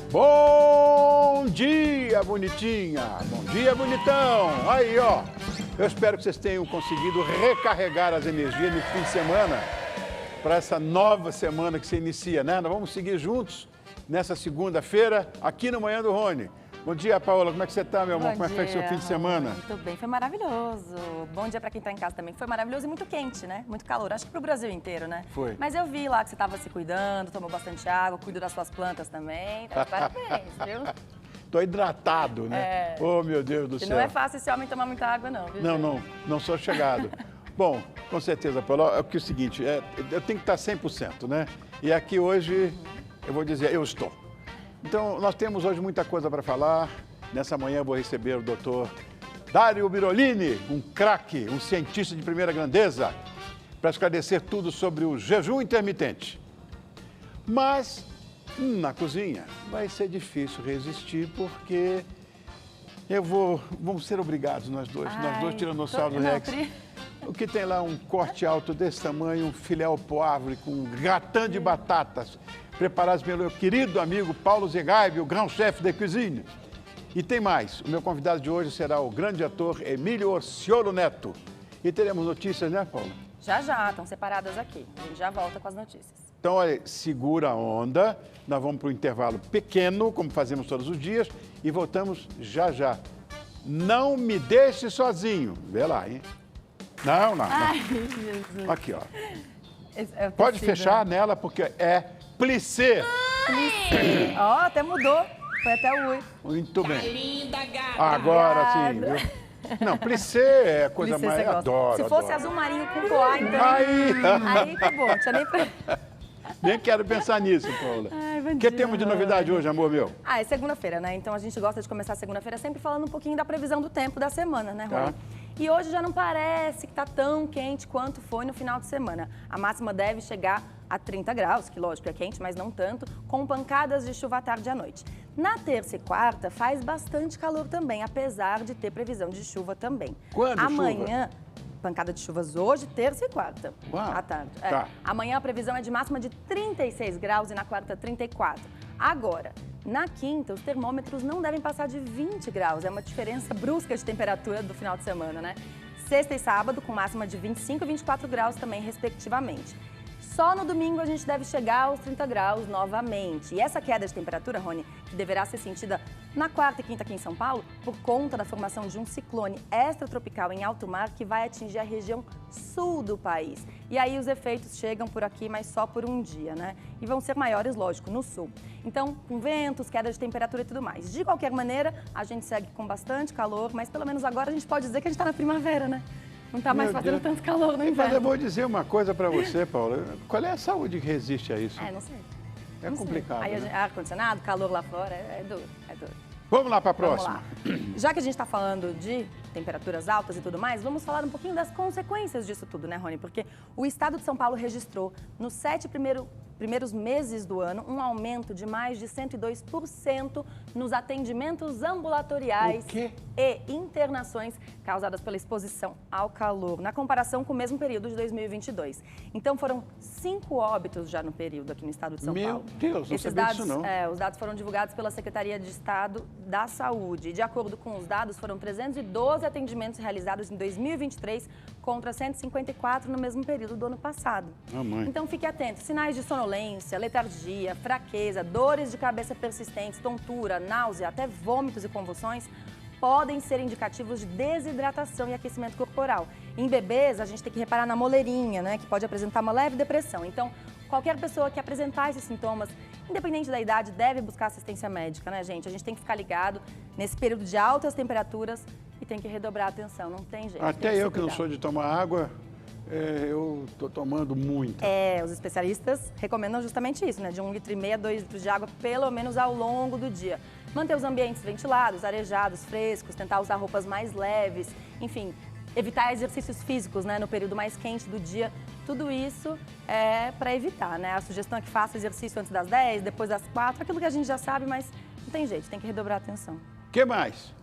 Bom dia, bonitinha! Bom dia, bonitão! Aí, ó, eu espero que vocês tenham conseguido recarregar as energias no fim de semana para essa nova semana que se inicia, né? Nós vamos seguir juntos nessa segunda-feira aqui no Manhã do Rony. Bom dia, Paola. Como é que você está, meu amor? Como é que foi o seu fim de semana? Muito bem, foi maravilhoso. Bom dia para quem está em casa também. Foi maravilhoso e muito quente, né? Muito calor. Acho que para o Brasil inteiro, né? Foi. Mas eu vi lá que você estava se cuidando, tomou bastante água, cuidou das suas plantas também. Tá de parabéns, viu? Tô hidratado, né? Oh, meu Deus do céu. E não é fácil esse homem tomar muita água, não, viu? Não sou chegado. Bom, com certeza, Paola, é o seguinte, eu tenho que estar 100%, né? E aqui hoje, eu vou dizer, eu estou. Então, nós temos hoje muita coisa para falar. Nessa manhã eu vou receber o doutor Dario Birolini, um craque, um cientista de primeira grandeza, para esclarecer tudo sobre o jejum intermitente. Mas, na cozinha, vai ser difícil resistir, porque vamos ser obrigados, nós dois tiranossauros Rex. O que tem lá um corte alto desse tamanho, um filé ao poivre com um gratin de batatas, preparados pelo meu querido amigo Paulo Zegaib, o grand-chefe de cuisine. E tem mais, o meu convidado de hoje será o grande ator Emílio Orciolo Neto. E teremos notícias, né, Paulo? Já, estão separadas aqui. A gente já volta com as notícias. Então, olha, segura a onda, nós vamos para um intervalo pequeno, como fazemos todos os dias, e voltamos já. Não me deixe sozinho. Vê lá, hein? Não. Ai, Jesus. Aqui, ó. Pode fechar nela, porque é plissé. Plissé. Ó, até mudou. Foi até o oi. Muito bem. Tá linda, gata. Agora sim, viu? Não, plissé é coisa Plissé mais... Adoro. Se fosse azul marinho com colar, então... Aí acabou, tinha nem pra... Nem quero pensar nisso, Paula. O que temos de novidade hoje, amor meu? É segunda-feira, né? Então a gente gosta de começar a segunda-feira sempre falando um pouquinho da previsão do tempo da semana, né, Rony? E hoje já não parece que tá tão quente quanto foi no final de semana. A máxima deve chegar a 30 graus, que lógico é quente, mas não tanto, com pancadas de chuva à tarde e à noite. Na terça e quarta faz bastante calor também, apesar de ter previsão de chuva também. Quando amanhã, pancada de chuvas hoje, terça e quarta, à tarde. Tá. Amanhã a previsão é de máxima de 36 graus e na quarta 34. Agora, na quinta, os termômetros não devem passar de 20 graus. É uma diferença brusca de temperatura do final de semana, né? Sexta e sábado, com máxima de 25 e 24 graus também, respectivamente. Só no domingo a gente deve chegar aos 30 graus novamente. E essa queda de temperatura, Rony, que deverá ser sentida na quarta e quinta aqui em São Paulo, por conta da formação de um ciclone extratropical em alto mar que vai atingir a região sul do país. E aí os efeitos chegam por aqui, mas só por um dia, né? E vão ser maiores, lógico, no sul. Então, com ventos, queda de temperatura e tudo mais. De qualquer maneira, a gente segue com bastante calor, mas pelo menos agora a gente pode dizer que a gente está na primavera, né? Não está mais fazendo tanto calor no inverno. Mas eu vou dizer uma coisa para você, Paula. Qual é a saúde que resiste a isso? Não sei. É complicado. Aí, né? ar-condicionado, calor lá fora, é duro. Vamos lá para a próxima. Já que a gente está falando de temperaturas altas e tudo mais, vamos falar um pouquinho das consequências disso tudo, né, Rony? Porque o estado de São Paulo registrou, nos 7 primeiros meses do ano, um aumento de mais de 102% nos atendimentos ambulatoriais e internações causadas pela exposição ao calor, na comparação com o mesmo período de 2022. Então, foram 5 óbitos já no período aqui no estado de São Paulo. Meu Deus, não sabia disso não. Os dados foram divulgados pela Secretaria de Estado da Saúde. E, de acordo com os dados, foram 312 atendimentos realizados em 2023 contra 154 no mesmo período do ano passado. Então, fique atento. Sinais de sonolência, letargia, fraqueza, dores de cabeça persistentes, tontura, náusea, até vômitos e convulsões podem ser indicativos de desidratação e aquecimento corporal. Em bebês, a gente tem que reparar na moleirinha, né, que pode apresentar uma leve depressão. Então, qualquer pessoa que apresentar esses sintomas, independente da idade, deve buscar assistência médica, né, gente? A gente tem que ficar ligado nesse período de altas temperaturas e tem que redobrar a atenção, não tem jeito. Até eu que não sou de tomar água, eu estou tomando muito. Os especialistas recomendam justamente isso, né? De 1,5 litro a 2 litros de água, pelo menos ao longo do dia. Manter os ambientes ventilados, arejados, frescos, tentar usar roupas mais leves, enfim, evitar exercícios físicos, né? No período mais quente do dia. Tudo isso é para evitar, né? A sugestão é que faça exercício antes das 10, depois das 4, aquilo que a gente já sabe, mas não tem jeito, tem que redobrar a atenção. O que mais?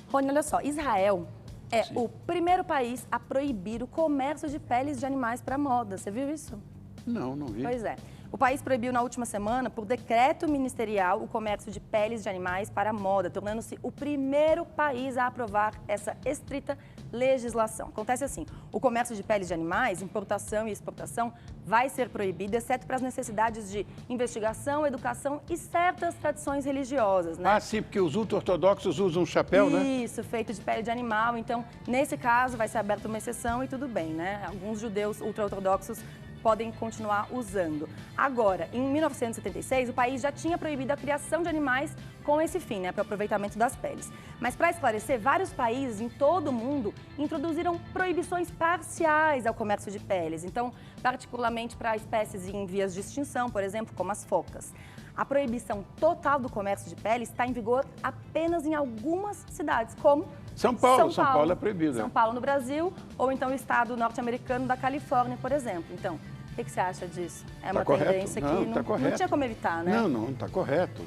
Rony, olha só, Israel é o primeiro país a proibir o comércio de peles de animais para moda. Você viu isso? Não vi. Pois é. O país proibiu na última semana, por decreto ministerial, o comércio de peles de animais para a moda, tornando-se o primeiro país a aprovar essa estrita legislação. Acontece assim, o comércio de peles de animais, importação e exportação, vai ser proibido, exceto para as necessidades de investigação, educação e certas tradições religiosas, né? Ah, sim, porque os ultra-ortodoxos usam um chapéu, né? Isso, feito de pele de animal. Então, nesse caso, vai ser aberta uma exceção e tudo bem, né? Alguns judeus ultra-ortodoxos podem continuar usando. Agora, em 1976, o país já tinha proibido a criação de animais com esse fim, né, para o aproveitamento das peles. Mas, para esclarecer, vários países em todo o mundo introduziram proibições parciais ao comércio de peles. Então, particularmente para espécies em vias de extinção, por exemplo, como as focas. A proibição total do comércio de peles está em vigor apenas em algumas cidades, como São Paulo. São Paulo é proibido. São Paulo no Brasil, ou então o estado norte-americano da Califórnia, por exemplo. Então, o que você acha disso? É uma tendência que não tinha como evitar, né? Não, está correto.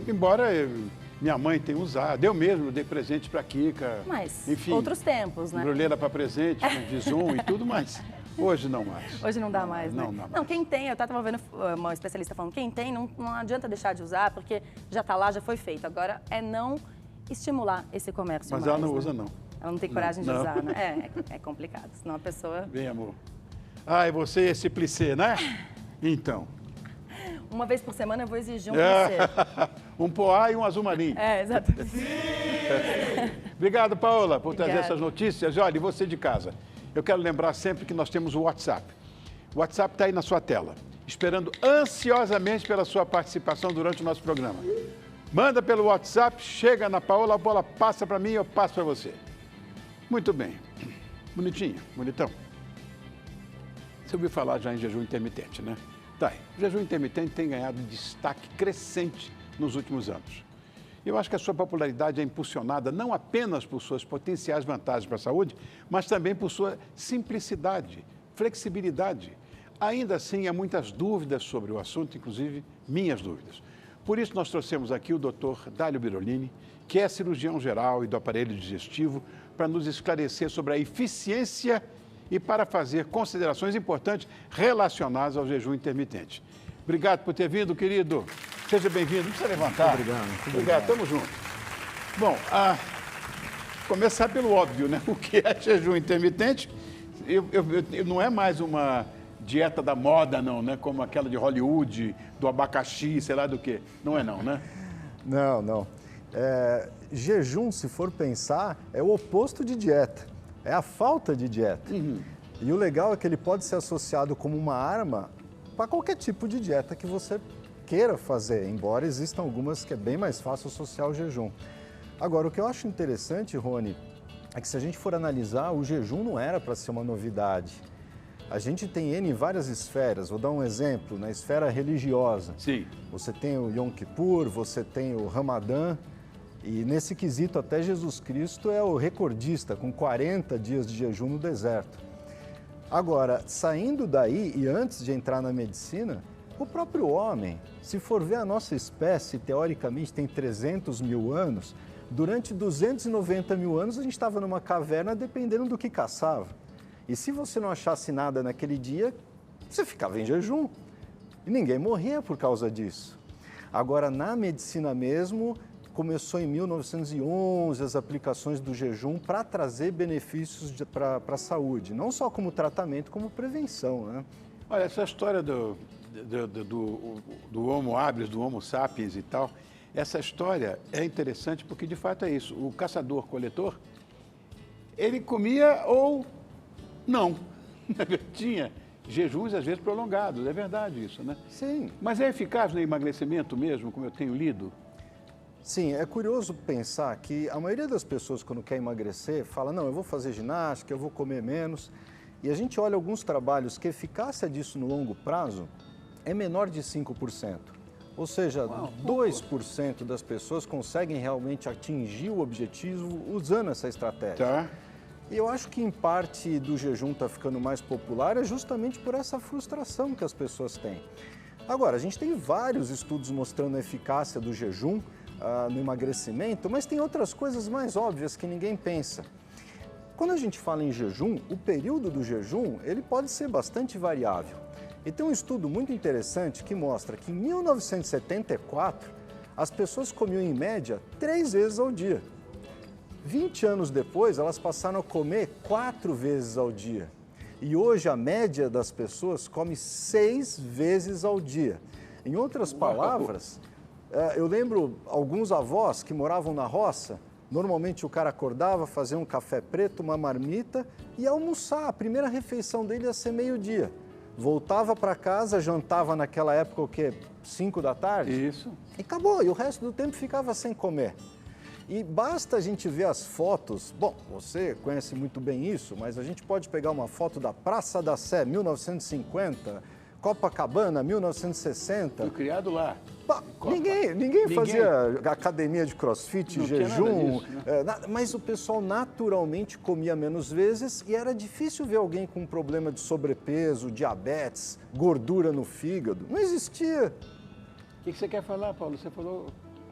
Embora minha mãe tenha usado, eu mesmo dei presente para a Kika. Mas, enfim, outros tempos, né? Embrulheira para presente, com Vizum e tudo mais. Hoje não mais. Hoje não dá mais, né? Não dá mais. Não, quem tem, eu estava vendo uma especialista falando, quem tem não adianta deixar de usar, porque já está lá, já foi feito. Agora é não estimular esse comércio Mas mais, ela não né? usa, não. Ela não tem coragem de Não. usar, né? É complicado, senão a pessoa... Bem, amor. Ah, e você esse plissé, né? Então. Uma vez por semana eu vou exigir um plissé. Um poá e um azul marinho. Exatamente. Obrigado, Paola, por trazer Obrigada. essas notícias. Olha, e você de casa, eu quero lembrar sempre que nós temos o WhatsApp. O WhatsApp está aí na sua tela, esperando ansiosamente pela sua participação durante o nosso programa. Manda pelo WhatsApp, chega na Paola, a bola passa para mim e eu passo para você. Muito bem. Bonitinho, bonitão. Você ouviu falar já em jejum intermitente, né? Tá aí. O jejum intermitente tem ganhado destaque crescente nos últimos anos. Eu acho que a sua popularidade é impulsionada não apenas por suas potenciais vantagens para a saúde, mas também por sua simplicidade, flexibilidade. Ainda assim, há muitas dúvidas sobre o assunto, inclusive minhas dúvidas. Por isso, nós trouxemos aqui o Dr. Dálio Birolini, que é cirurgião geral e do aparelho digestivo, para nos esclarecer sobre a eficiência e para fazer considerações importantes relacionadas ao jejum intermitente. Obrigado por ter vindo, querido. Seja bem-vindo. Não precisa levantar. Obrigado. Obrigado, tamo junto. Bom, começar pelo óbvio, né? O que é jejum intermitente? Não é mais uma dieta da moda, não, né? Como aquela de Hollywood, do abacaxi, sei lá do quê. Não é não, né? Não. Jejum, se for pensar, é o oposto de dieta. É a falta de dieta. E o legal é que ele pode ser associado como uma arma para qualquer tipo de dieta que você queira fazer, embora existam algumas que é bem mais fácil associar ao jejum. Agora, o que eu acho interessante, Rony, é que se a gente for analisar, o jejum não era para ser uma novidade. A gente tem ele em várias esferas. Vou dar um exemplo, na esfera religiosa. Sim. Você tem o Yom Kippur, você tem o Ramadã, e nesse quesito até Jesus Cristo é o recordista, com 40 dias de jejum no deserto. Agora, saindo daí e antes de entrar na medicina, o próprio homem, se for ver a nossa espécie, teoricamente tem 300 mil anos, durante 290 mil anos a gente estava numa caverna dependendo do que caçava. E se você não achasse nada naquele dia, você ficava em jejum. E ninguém morria por causa disso. Agora, na medicina mesmo, começou em 1911 as aplicações do jejum para trazer benefícios para a saúde, não só como tratamento, como prevenção, né? Olha, essa história do Homo habilis, do Homo sapiens e tal, essa história é interessante porque, de fato, é isso. O caçador-coletor, ele comia ou não. Tinha jejuns, às vezes, prolongados. É verdade isso, né? Sim. Mas é eficaz no emagrecimento mesmo, como eu tenho lido? Sim, é curioso pensar que a maioria das pessoas, quando quer emagrecer, fala, não, eu vou fazer ginástica, eu vou comer menos. E a gente olha alguns trabalhos que a eficácia disso no longo prazo é menor de 5%. Ou seja, 2% das pessoas conseguem realmente atingir o objetivo usando essa estratégia. Tá. E eu acho que em parte do jejum está ficando mais popular é justamente por essa frustração que as pessoas têm. Agora, a gente tem vários estudos mostrando a eficácia do jejum no emagrecimento, mas tem outras coisas mais óbvias que ninguém pensa. Quando a gente fala em jejum, o período do jejum ele pode ser bastante variável. E tem um estudo muito interessante que mostra que em 1974, as pessoas comiam em média 3 vezes ao dia. 20 anos depois, elas passaram a comer 4 vezes ao dia. E hoje a média das pessoas come 6 vezes ao dia. Em outras palavras, eu lembro alguns avós que moravam na roça, normalmente o cara acordava, fazia um café preto, uma marmita e ia almoçar. A primeira refeição dele ia ser meio-dia. Voltava para casa, jantava naquela época o quê? 5 da tarde? Isso. E acabou, e o resto do tempo ficava sem comer. E basta a gente ver as fotos, bom, você conhece muito bem isso, mas a gente pode pegar uma foto da Praça da Sé, 1950, Copacabana, 1960. Fui criado lá. Ninguém fazia academia de crossfit, não jejum, disso, né? mas o pessoal naturalmente comia menos vezes e era difícil ver alguém com um problema de sobrepeso, diabetes, gordura no fígado. Não existia. O que você quer falar, Paulo? Você falou...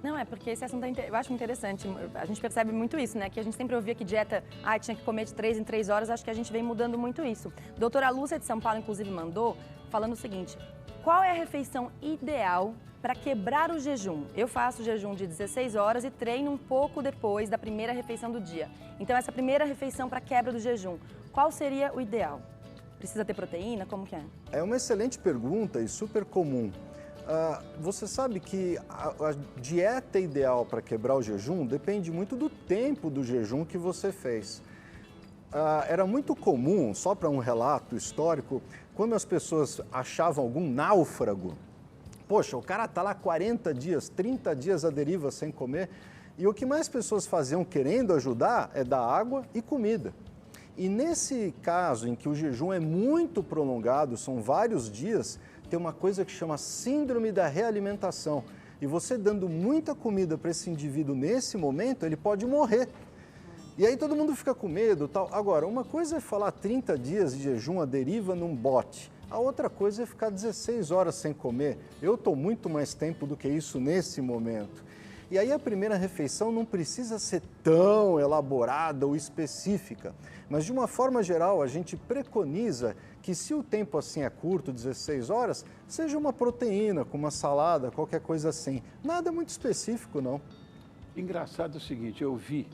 Não, é porque esse assunto eu acho interessante. A gente percebe muito isso, né? Que a gente sempre ouvia que dieta, tinha que comer de 3 em 3 horas. Acho que a gente vem mudando muito isso. Doutora Lúcia de São Paulo, inclusive, mandou falando o seguinte: qual é a refeição ideal para quebrar o jejum? Eu faço jejum de 16 horas e treino um pouco depois da primeira refeição do dia. Então, essa primeira refeição para quebra do jejum, qual seria o ideal? Precisa ter proteína? Como que é? É uma excelente pergunta e super comum. Você sabe que a dieta ideal para quebrar o jejum depende muito do tempo do jejum que você fez. Era muito comum, só para um relato histórico, quando as pessoas achavam algum náufrago, poxa, o cara está lá 40 dias, 30 dias à deriva sem comer, e o que mais pessoas faziam querendo ajudar é dar água e comida. E nesse caso em que o jejum é muito prolongado, são vários dias, tem uma coisa que chama síndrome da realimentação. E você dando muita comida para esse indivíduo nesse momento, ele pode morrer. E aí todo mundo fica com medo, tal. Agora, uma coisa é falar 30 dias de jejum à deriva num bote. A outra coisa é ficar 16 horas sem comer. Eu estou muito mais tempo do que isso nesse momento. E aí a primeira refeição não precisa ser tão elaborada ou específica. Mas de uma forma geral, a gente preconiza que se o tempo assim é curto, 16 horas, seja uma proteína, com uma salada, qualquer coisa assim. Nada muito específico, não. Engraçado é o seguinte, eu vi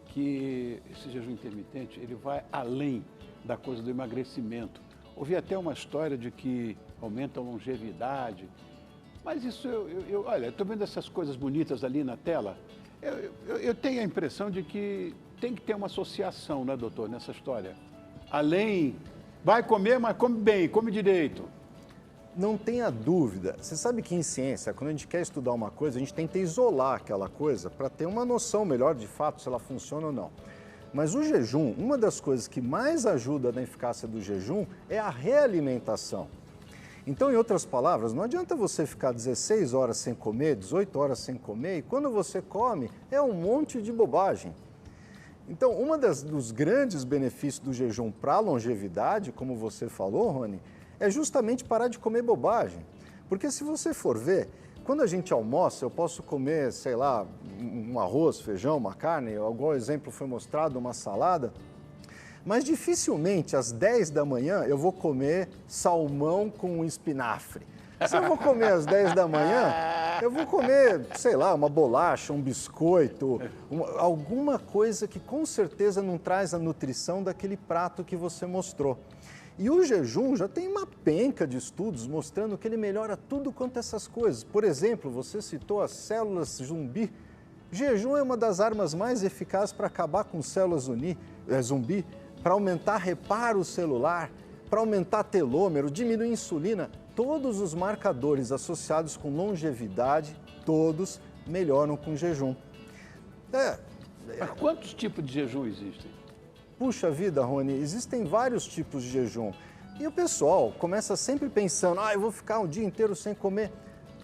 que esse jejum intermitente, ele vai além da coisa do emagrecimento. Ouvi até uma história de que aumenta a longevidade, mas isso, olha, eu estou vendo essas coisas bonitas ali na tela, eu tenho a impressão de que tem que ter uma associação, né, doutor, nessa história. Além, vai comer, mas come bem, come direito. Não tenha dúvida. Você sabe que em ciência, quando a gente quer estudar uma coisa, a gente tenta isolar aquela coisa para ter uma noção melhor de fato se ela funciona ou não. Mas o jejum, uma das coisas que mais ajuda na eficácia do jejum é a realimentação. Então, em outras palavras, não adianta você ficar 16 horas sem comer, 18 horas sem comer, e quando você come, é um monte de bobagem. Então, dos grandes benefícios do jejum para a longevidade, como você falou, Rony, é justamente parar de comer bobagem. Porque se você for ver, quando a gente almoça, eu posso comer, sei lá, um arroz, feijão, uma carne, algum exemplo foi mostrado, uma salada, mas dificilmente às 10 da manhã eu vou comer salmão com espinafre. Se eu vou comer às 10 da manhã, eu vou comer, sei lá, uma bolacha, um biscoito, alguma coisa que com certeza não traz a nutrição daquele prato que você mostrou. E o jejum já tem uma penca de estudos mostrando que ele melhora tudo quanto essas coisas. Por exemplo, você citou as células zumbi. Jejum é uma das armas mais eficazes para acabar com células zumbi, para aumentar reparo celular, para aumentar telômero, diminuir insulina. Todos os marcadores associados com longevidade, todos melhoram com jejum. Mas quantos tipos de jejum existem? Puxa vida, Rony, existem vários tipos de jejum. E o pessoal começa sempre pensando, eu vou ficar um dia inteiro sem comer.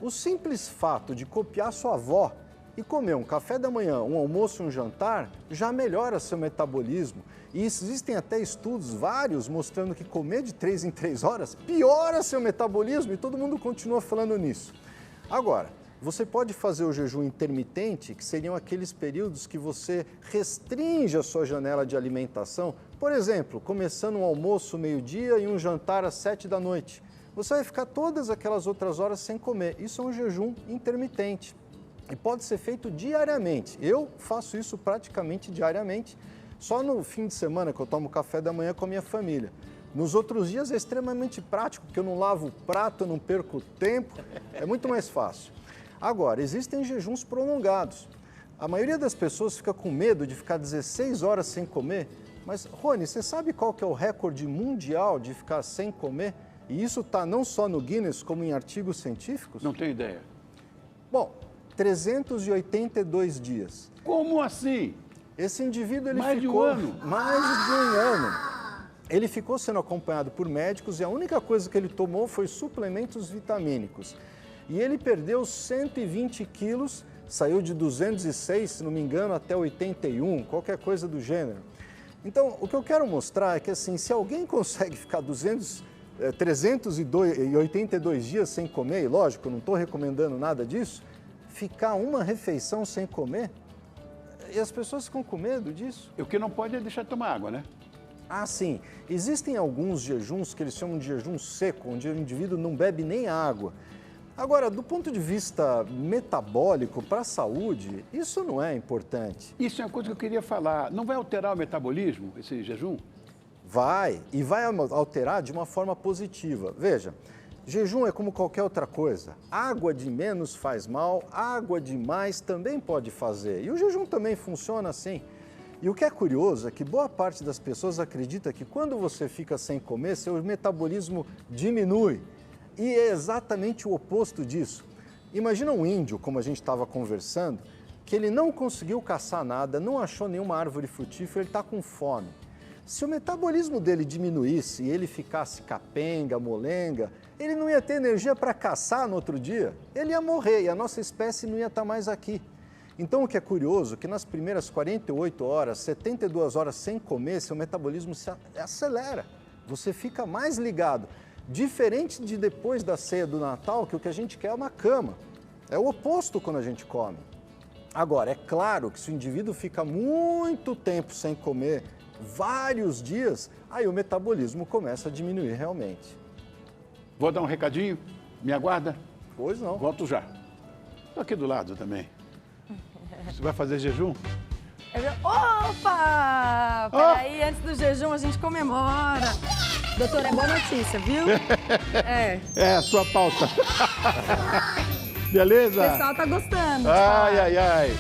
O simples fato de copiar sua avó e comer um café da manhã, um almoço e um jantar, já melhora seu metabolismo. E existem até estudos vários mostrando que comer de 3 em 3 horas piora seu metabolismo e todo mundo continua falando nisso. Agora, você pode fazer o jejum intermitente, que seriam aqueles períodos que você restringe a sua janela de alimentação. Por exemplo, começando um almoço meio-dia e um jantar às 7 da noite. você vai ficar todas aquelas outras horas sem comer. Isso é um jejum intermitente e pode ser feito diariamente. Eu faço isso praticamente diariamente, só no fim de semana que eu tomo café da manhã com a minha família. Nos outros dias é extremamente prático, porque eu não lavo o prato, eu não perco tempo, é muito mais fácil. Agora, existem jejuns prolongados. A maioria das pessoas fica com medo de ficar 16 horas sem comer, mas, Rony, você sabe qual que é o recorde mundial de ficar sem comer? E isso está não só no Guinness, como em artigos científicos? Não tenho ideia. Bom, 382 dias. Como assim? Esse indivíduo, ele Mais de um ficou... ano? Mais de um ano. Ele ficou sendo acompanhado por médicos e a única coisa que ele tomou foi suplementos vitamínicos. E ele perdeu 120 quilos, saiu de 206, se não me engano, até 81, qualquer coisa do gênero. Então, o que eu quero mostrar é que, assim, se alguém consegue ficar 382 dias sem comer, e lógico, eu não estou recomendando nada disso, ficar uma refeição sem comer, e as pessoas ficam com medo disso. O que não pode é deixar de tomar água, né? Ah, sim. Existem alguns jejuns que eles chamam de jejum seco, onde o indivíduo não bebe nem água. Agora, do ponto de vista metabólico, para a saúde, isso não é importante. Isso é uma coisa que eu queria falar. Não vai alterar o metabolismo, esse jejum? Vai, e vai alterar de uma forma positiva. Veja, jejum é como qualquer outra coisa. Água de menos faz mal, água de mais também pode fazer. E o jejum também funciona assim. E o que é curioso é que boa parte das pessoas acredita que quando você fica sem comer, seu metabolismo diminui. E é exatamente o oposto disso. Imagina um índio, como a gente estava conversando, que ele não conseguiu caçar nada, não achou nenhuma árvore frutífera, ele está com fome. Se o metabolismo dele diminuísse e ele ficasse capenga, molenga, ele não ia ter energia para caçar no outro dia, ele ia morrer e a nossa espécie não ia estar mais aqui. Então, o que é curioso é que nas primeiras 48 horas, 72 horas sem comer, seu metabolismo se acelera. Você fica mais ligado. Diferente de depois da ceia do Natal, que o que a gente quer é uma cama. É o oposto quando a gente come. Agora, é claro que se o indivíduo fica muito tempo sem comer, vários dias, aí o metabolismo começa a diminuir realmente. Vou dar um recadinho? Me aguarda? Pois não. Volto já. Estou aqui do lado também. Você vai fazer jejum? Opa! Peraí, antes do jejum a gente comemora. Doutor, é boa notícia, viu? É a sua pauta. Beleza? O pessoal tá gostando. Ai, ai, ai.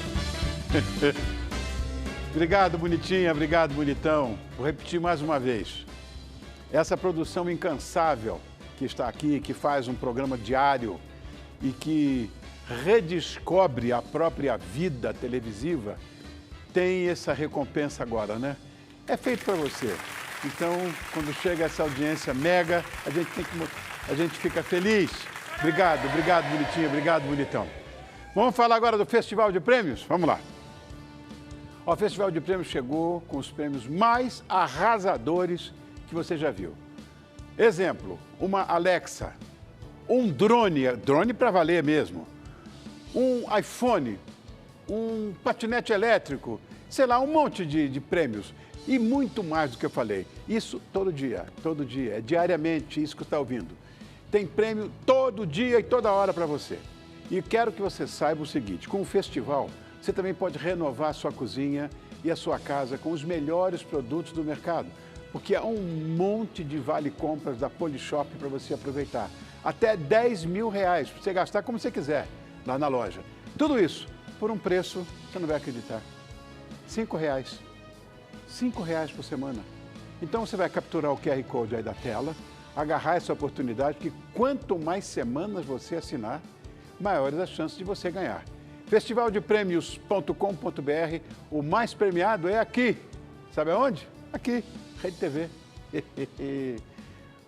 Obrigado, bonitinha. Obrigado, bonitão. Vou repetir mais uma vez. Essa produção incansável que está aqui, que faz um programa diário e que redescobre a própria vida televisiva, tem essa recompensa agora, né? É feito para você. Então, quando chega essa audiência mega, a gente fica feliz. Obrigado, obrigado, bonitinho, obrigado, bonitão. Vamos falar agora do Festival de Prêmios? Vamos lá. O Festival de Prêmios chegou com os prêmios mais arrasadores que você já viu. Exemplo, uma Alexa, um drone para valer mesmo, um iPhone, um patinete elétrico, sei lá, um monte de prêmios. E muito mais do que eu falei. Isso todo dia, é diariamente isso que você está ouvindo. Tem prêmio todo dia e toda hora para você. E quero que você saiba o seguinte, com o festival, você também pode renovar a sua cozinha e a sua casa com os melhores produtos do mercado. Porque há um monte de vale-compras da Polishop para você aproveitar. Até R$10 mil, para você gastar como você quiser lá na loja. Tudo isso por um preço, você não vai acreditar, R$5. R$5 por semana. Então você vai capturar o QR Code aí da tela, agarrar essa oportunidade, que quanto mais semanas você assinar, maiores as chances de você ganhar. Festivaldepremios.com.br, o mais premiado é aqui. Sabe aonde? Aqui, Rede TV.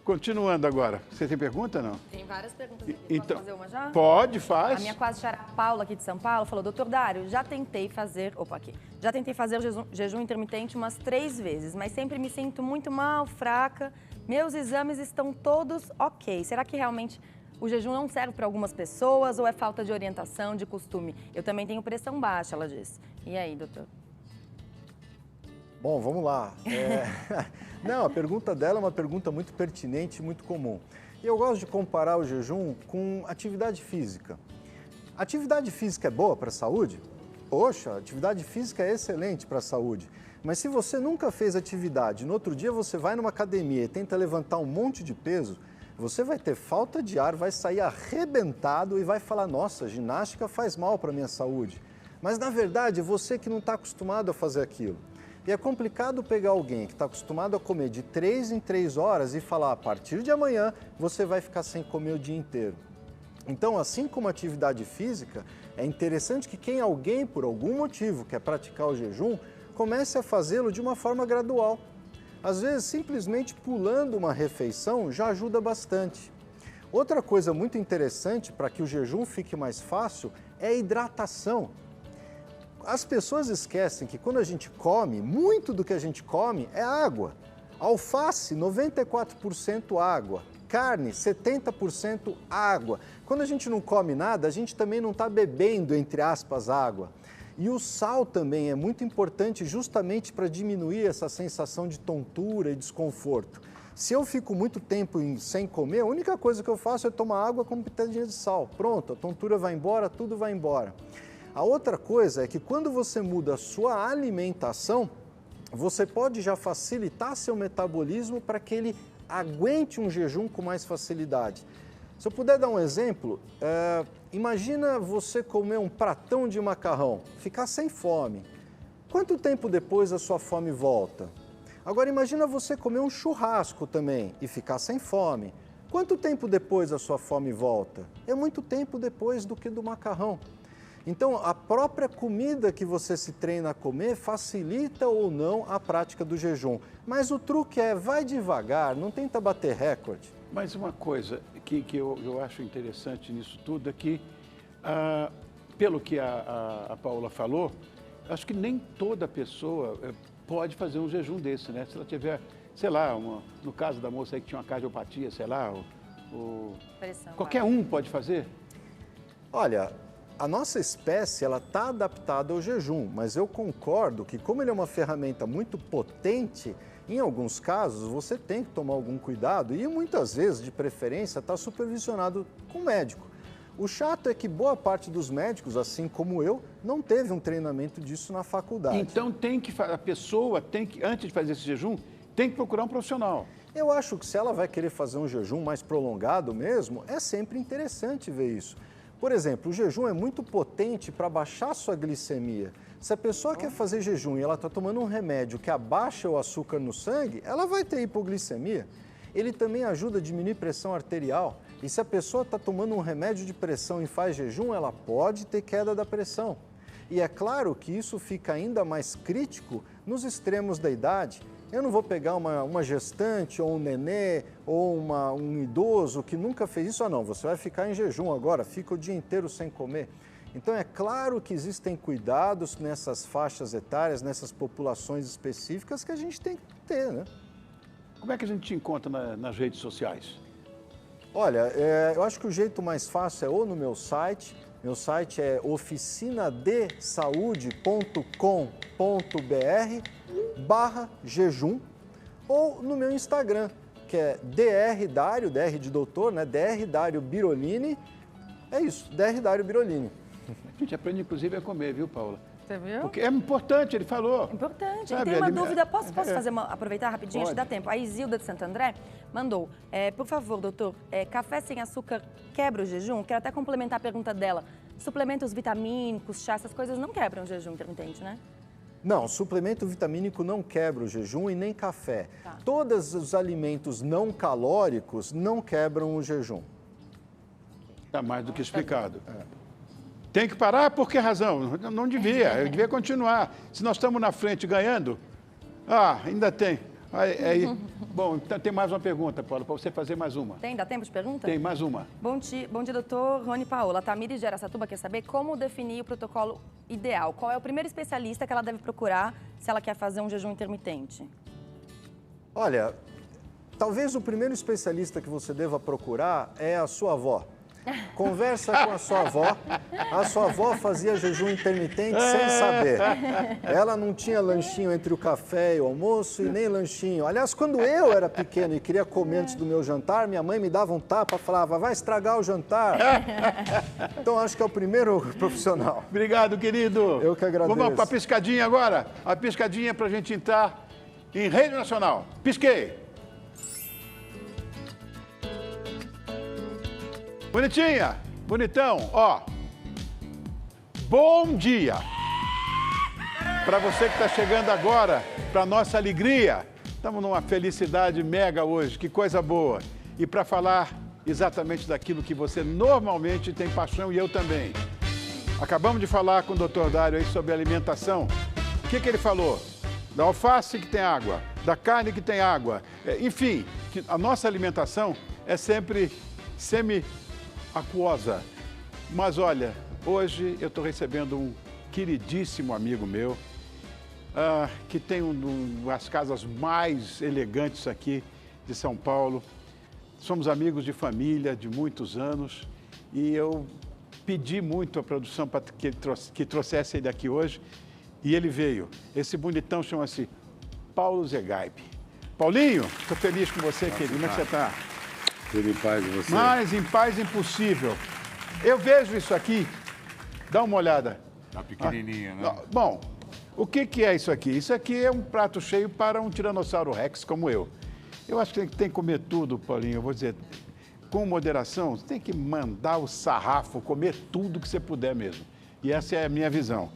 Continuando agora. Você tem pergunta, não? Tem várias perguntas aqui. Então, posso fazer uma já? Pode, faz. A minha quase xará Paula, aqui de São Paulo, falou: doutor Dário, já tentei fazer o jejum intermitente umas 3 vezes, mas sempre me sinto muito mal, fraca. Meus exames estão todos ok. Será que realmente o jejum não serve para algumas pessoas ou é falta de orientação, de costume? Eu também tenho pressão baixa, ela disse. E aí, doutor? Bom, vamos lá. Não, a pergunta dela é uma pergunta muito pertinente e muito comum. Eu gosto de comparar o jejum com atividade física. Atividade física é boa para a saúde? Poxa, atividade física é excelente para a saúde. Mas se você nunca fez atividade, no outro dia você vai numa academia e tenta levantar um monte de peso, você vai ter falta de ar, vai sair arrebentado e vai falar, nossa, ginástica faz mal para a minha saúde. Mas na verdade é você que não está acostumado a fazer aquilo. E é complicado pegar alguém que está acostumado a comer de 3 em 3 horas e falar, a partir de amanhã você vai ficar sem comer o dia inteiro. Então, assim como a atividade física, é interessante que alguém, por algum motivo, quer praticar o jejum, comece a fazê-lo de uma forma gradual. Às vezes, simplesmente pulando uma refeição já ajuda bastante. Outra coisa muito interessante para que o jejum fique mais fácil é a hidratação. As pessoas esquecem que quando a gente come, muito do que a gente come é água. Alface, 94% água. Carne, 70% água. Quando a gente não come nada, a gente também não está bebendo, entre aspas, água. E o sal também é muito importante justamente para diminuir essa sensação de tontura e desconforto. Se eu fico muito tempo sem comer, a única coisa que eu faço é tomar água com pitadinha de sal. Pronto, a tontura vai embora, tudo vai embora. A outra coisa é que quando você muda a sua alimentação, você pode já facilitar seu metabolismo para que ele aguente um jejum com mais facilidade. Se eu puder dar um exemplo, imagina você comer um pratão de macarrão, ficar sem fome. Quanto tempo depois a sua fome volta? Agora imagina você comer um churrasco também e ficar sem fome. Quanto tempo depois a sua fome volta? É muito tempo depois do que do macarrão. Então, a própria comida que você se treina a comer facilita ou não a prática do jejum. Mas o truque é, vai devagar, não tenta bater recorde. Mas uma coisa que eu acho interessante nisso tudo é que, pelo que a Paula falou, acho que nem toda pessoa pode fazer um jejum desse, né? Se ela tiver, sei lá, no caso da moça aí que tinha uma cardiopatia, sei lá, qualquer um pode fazer? Olha, a nossa espécie ela está adaptada ao jejum, mas eu concordo que como ele é uma ferramenta muito potente, em alguns casos você tem que tomar algum cuidado e muitas vezes, de preferência, está supervisionado com o médico. O chato é que boa parte dos médicos, assim como eu, não teve um treinamento disso na faculdade. Então a pessoa tem que, antes de fazer esse jejum, tem que procurar um profissional. Eu acho que se ela vai querer fazer um jejum mais prolongado mesmo, é sempre interessante ver isso. Por exemplo, o jejum é muito potente para baixar a sua glicemia. Se a pessoa quer fazer jejum e ela está tomando um remédio que abaixa o açúcar no sangue, ela vai ter hipoglicemia. Ele também ajuda a diminuir pressão arterial. E se a pessoa está tomando um remédio de pressão e faz jejum, ela pode ter queda da pressão. E é claro que isso fica ainda mais crítico nos extremos da idade. Eu não vou pegar uma gestante ou um nenê ou um idoso que nunca fez isso, não, você vai ficar em jejum agora, fica o dia inteiro sem comer. Então é claro que existem cuidados nessas faixas etárias, nessas populações específicas que a gente tem que ter, né? Como é que a gente te encontra nas redes sociais? Olha, eu acho que o jeito mais fácil é ou no meu site é oficinadesaude.com.br/jejum ou no meu Instagram, que é drdario, dr de doutor, né? Drdario Birolini, é isso, Drdario Birolini. A gente aprende inclusive a comer, viu, Paula? Você viu? Porque é importante, ele falou. Importante. Sabe, Tem uma dúvida, posso aproveitar rapidinho, Pode. antes de dar tempo? A Isilda de Santo André mandou, por favor, doutor, café sem açúcar quebra o jejum? Quero até complementar a pergunta dela. Suplementos vitamínicos, chá, essas coisas não quebram o jejum intermitente, né? Não, suplemento vitamínico não quebra o jejum e nem café. Tá. Todos os alimentos não calóricos não quebram o jejum. Está mais do que explicado. Tem que parar por que razão? Não devia, eu devia continuar. Se nós estamos na frente ganhando, ainda tem. Bom, então tem mais uma pergunta, Paula, para você fazer mais uma. Tem? Dá tempo de pergunta? Tem mais uma. Bom dia, doutor Rony Paola. Tamires de Araçatuba quer saber como definir o protocolo ideal. Qual é o primeiro especialista que ela deve procurar se ela quer fazer um jejum intermitente? Olha, talvez o primeiro especialista que você deva procurar é a sua avó. Conversa com a sua avó. A sua avó fazia jejum intermitente sem saber. Ela não tinha lanchinho entre o café e o almoço e nem lanchinho. Aliás, quando eu era pequeno e queria comer antes do meu jantar, minha mãe me dava um tapa e falava, vai estragar o jantar. Então, acho que é o primeiro profissional. Obrigado, querido. Eu que agradeço. Vamos para a piscadinha agora. A piscadinha para a gente entrar em rede nacional. Pisquei. Bonitinha, bonitão, ó. Bom dia. Para você que está chegando agora, para nossa alegria. Estamos numa felicidade mega hoje, que coisa boa. E para falar exatamente daquilo que você normalmente tem paixão e eu também. Acabamos de falar com o Dr. Dário aí sobre alimentação. O que ele falou? Da alface que tem água, da carne que tem água. Enfim, a nossa alimentação é sempre semi-aquosa. Mas olha, hoje eu estou recebendo um queridíssimo amigo meu, que tem as casas mais elegantes aqui de São Paulo. Somos amigos de família de muitos anos e eu pedi muito à produção para que trouxesse ele aqui hoje e ele veio. Esse bonitão chama-se Paulo Zegaib. Paulinho, estou feliz com você, querido. Como é que você está? Tudo em paz e você? Mais em paz impossível. Eu vejo isso aqui, dá uma olhada. Tá pequenininha, né? Bom, o que é isso aqui? Isso aqui é um prato cheio para um Tiranossauro Rex como eu. Eu acho que tem que comer tudo, Paulinho. Eu vou dizer, com moderação, você tem que mandar o sarrafo, comer tudo que você puder mesmo. E essa é a minha visão.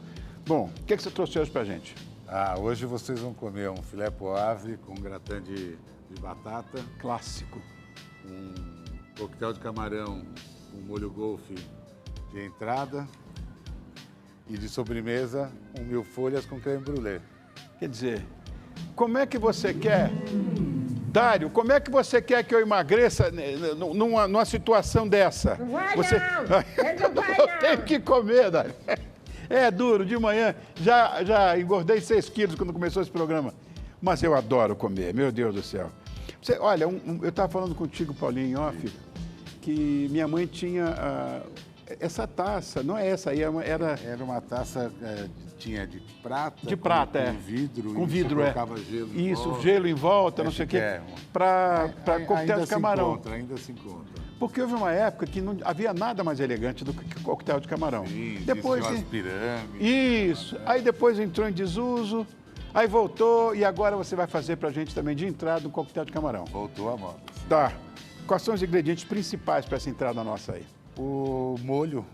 Bom, o que você trouxe hoje pra gente? Hoje vocês vão comer um filé poave com gratin de batata. Clássico. Um coquetel de camarão com molho golfe de entrada. E de sobremesa, um mil folhas com creme brulee. Quer dizer, como é que você quer... Dário, como é que você quer que eu emagreça numa situação dessa? Não vai você... não! Ele não vai Eu não! tenho que comer, Dário. É duro, de manhã já engordei 6 quilos quando começou esse programa. Mas eu adoro comer, meu Deus do céu. Olha, eu estava falando contigo, Paulinho, em off, que minha mãe tinha essa taça, não é essa aí, era... Era uma taça, tinha de prata. De prata, com vidro. Com e vidro, você colocava gelo em Isso, volta. gelo em volta, não Esse sei o quê. é. Para coquetel de camarão. Ainda se encontra. Porque houve uma época que não havia nada mais elegante do que coquetel de camarão. Sim, depois as pirâmides. Isso. Aí depois entrou em desuso, aí voltou e agora você vai fazer pra gente também de entrada um coquetel de camarão. Voltou à moda. Tá. Quais são os ingredientes principais para essa entrada nossa aí? O molho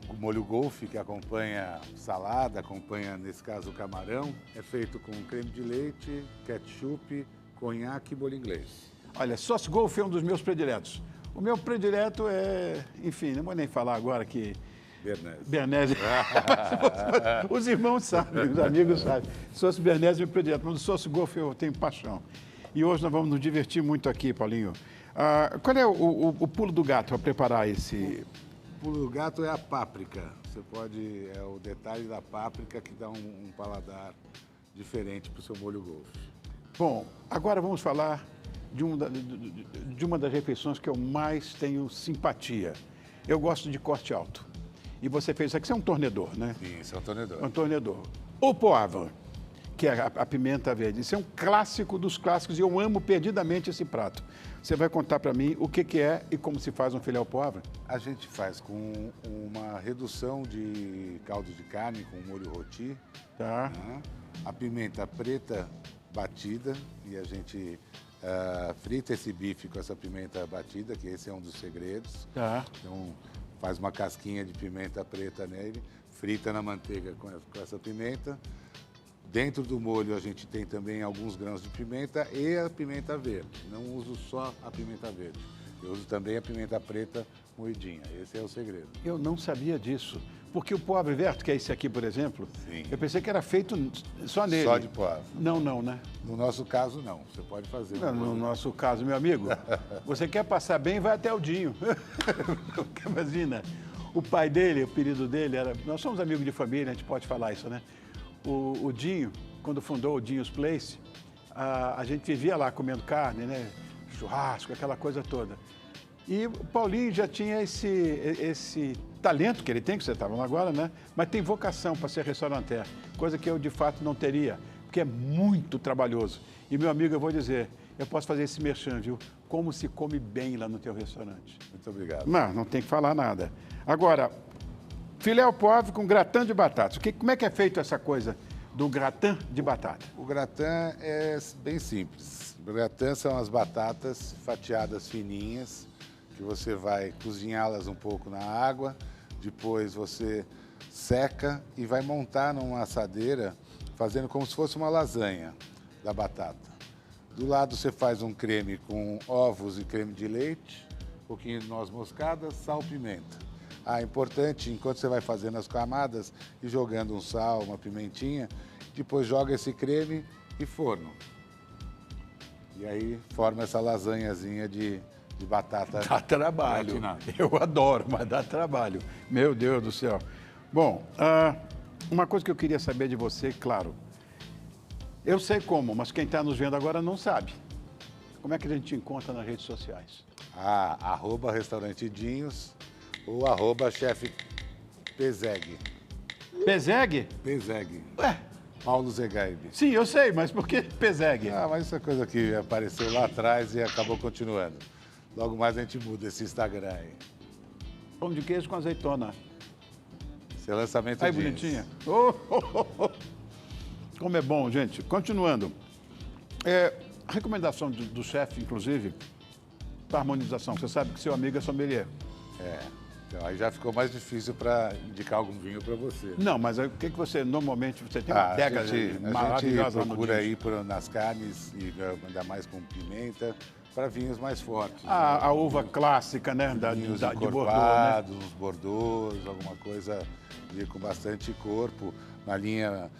golfe, que acompanha salada, acompanha, nesse caso, o camarão, é feito com creme de leite, ketchup, conhaque e molho inglês. Olha, sauce golfe é um dos meus prediletos. O meu predileto é, enfim, não vou nem falar agora que... Bernese. Os irmãos sabem, os amigos sabem. Sauce Bernese é meu predileto, mas o sauce golfe eu tenho paixão. E hoje nós vamos nos divertir muito aqui, Paulinho. Qual é o pulo do gato para preparar esse... O pulo do gato é a páprica. É o detalhe da páprica que dá um paladar diferente para o seu molho golfe. Bom, agora vamos falar de uma das refeições que eu mais tenho simpatia. Eu gosto de corte alto. E você fez isso aqui, você é um tornedor, né? Sim, isso é um tornedor. Um tornedor. O poivre, que é a pimenta verde. Isso é um clássico dos clássicos e eu amo perdidamente esse prato. Você vai contar para mim o que é e como se faz um filé ao poivre? A gente faz com uma redução de caldo de carne com molho rôti. Tá. Né? A pimenta preta batida e a gente frita esse bife com essa pimenta batida, que esse é um dos segredos. Tá. Então, faz uma casquinha de pimenta preta nele, frita na manteiga com essa pimenta. Dentro do molho a gente tem também alguns grãos de pimenta e a pimenta verde. Não uso só a pimenta verde. Eu uso também a pimenta preta moidinha. Esse é o segredo. Eu não sabia disso. Porque o poivre verde, que é esse aqui, por exemplo, Sim. Eu pensei que era feito só nele. Só de poivre. Não, né? No nosso caso, não. Você pode fazer. No nosso caso, meu amigo, você quer passar bem, vai até o Dinho. Imagina, o pai dele, o apelido dele era... Nós somos amigos de família, a gente pode falar isso, né? O Dinho, quando fundou o Dinho's Place, a gente vivia lá comendo carne, né? Churrasco, aquela coisa toda. E o Paulinho já tinha esse talento que ele tem, que você está falando agora, né? Mas tem vocação para ser restaurateur, coisa que eu, de fato, não teria, porque é muito trabalhoso. E, meu amigo, eu vou dizer, eu posso fazer esse merchan, viu? Como se come bem lá no teu restaurante. Muito obrigado. Não tem que falar nada. Agora, filé ao poivre com gratin de batatas. Como é que é feito essa coisa do gratin de batata? O gratin é bem simples. O gratin são as batatas fatiadas fininhas, que você vai cozinhá-las um pouco na água, depois você seca e vai montar numa assadeira, fazendo como se fosse uma lasanha da batata. Do lado você faz um creme com ovos e creme de leite, um pouquinho de noz moscada, sal, pimenta. Importante, enquanto você vai fazendo as camadas e jogando um sal, uma pimentinha, depois joga esse creme e forno. E aí forma essa lasanhazinha de batata. Dá trabalho. gratinada. Eu adoro, mas dá trabalho. Meu Deus do céu. Bom, uma coisa que eu queria saber de você, claro, eu sei como, mas quem está nos vendo agora não sabe. Como é que a gente te encontra nas redes sociais? @restaurante Dinhos ou @chefe Pezeg. Pezeg? Pezeg. Ué, Paulo Zegaib. sim, eu sei, mas por que Pezeg? Mas isso é coisa que apareceu lá atrás e acabou continuando. Logo mais a gente muda esse Instagram aí. Pão de queijo com azeitona. Esse é lançamento Aí, Dinhos. bonitinha. Como é bom, gente. Continuando. A recomendação do chefe, inclusive, para harmonização. Você sabe que seu amigo é sommelier. Então aí já ficou mais difícil para indicar algum vinho para você. Não, mas o que você normalmente... Você tem uma adega a gente maravilhosa lá no procura Dinhos. ir nas carnes, e ainda mais com pimenta, para vinhos mais fortes. A uva clássica, né? Vinhos de Bordeaux, né? encorpados, uns bordeaux, alguma coisa com bastante corpo. Na linha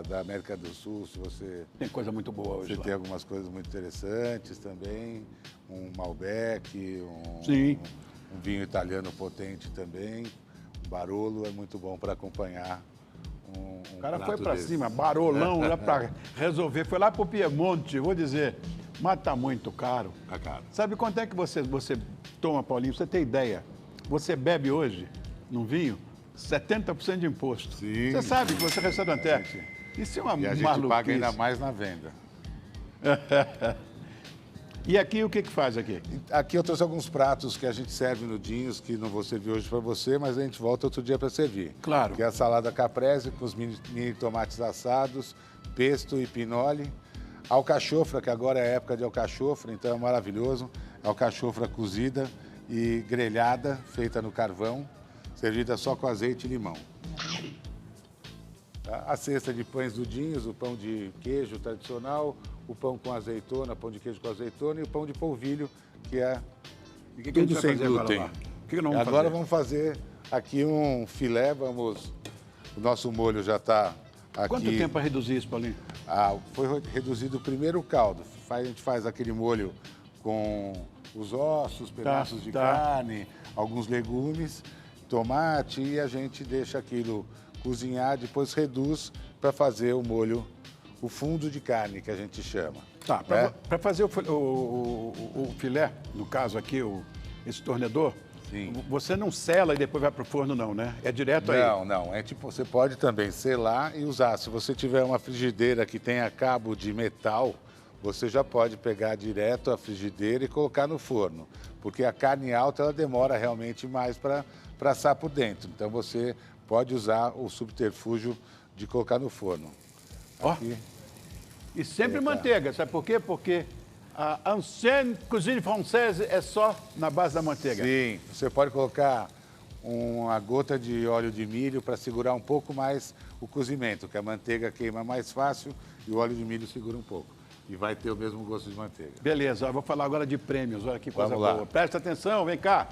da América do Sul, se você... Tem coisa muito boa hoje Você lá. tem algumas coisas muito interessantes também. Um Malbec, Sim. um vinho italiano potente também. Um Barolo é muito bom para acompanhar O cara foi prato para desse. cima, barolão lá para resolver. Foi lá para o Piemonte, vou dizer, mas tá muito caro. Tá caro. Sabe quanto é que você toma, Paulinho? Você tem ideia? Você bebe hoje, num vinho, 70% de imposto. Sim. Você sabe que você é restaurante. Isso é uma E a gente maluquice. paga ainda mais na venda. E aqui, o que faz aqui? Aqui eu trouxe alguns pratos que a gente serve no Dinhos, que não vou servir hoje para você, mas a gente volta outro dia para servir. Claro. Que é a salada caprese com os mini tomates assados, pesto e pinole. Alcachofra, que agora é época de alcachofra, então é maravilhoso. Alcachofra cozida e grelhada, feita no carvão, servida só com azeite e limão. A cesta de pães do Dinhos, o pão de queijo tradicional, o pão com azeitona, pão de queijo com azeitona e o pão de polvilho, que é E o que a gente tudo vai sem fazer agora glúten. lá? O que nós vamos Agora fazer? vamos fazer aqui um filé, o nosso molho já está aqui. Quanto tempo para reduzir isso, Paulinho? Foi reduzido primeiro o caldo. A gente faz aquele molho com os ossos, pedaços de carne, alguns legumes, tomate e a gente deixa aquilo cozinhar, depois reduz para fazer o molho, o fundo de carne que a gente chama. Tá, para fazer o filé, no caso aqui, esse tornedor, Sim. você não sela e depois vai para o forno não, né? É direto aí? Não. É tipo, você pode também selar e usar. Se você tiver uma frigideira que tenha cabo de metal, você já pode pegar direto a frigideira e colocar no forno. Porque a carne alta, ela demora realmente mais para assar por dentro. Então, você pode usar o subterfúgio de colocar no forno. Ó. Aqui. E sempre manteiga, sabe por quê? Porque a ancienne cuisine française é só na base da manteiga. Sim, você pode colocar uma gota de óleo de milho para segurar um pouco mais o cozimento, que a manteiga queima mais fácil e o óleo de milho segura um pouco. E vai ter o mesmo gosto de manteiga. Beleza, eu vou falar agora de prêmios, olha que coisa Vamos lá. boa. Presta atenção, vem cá.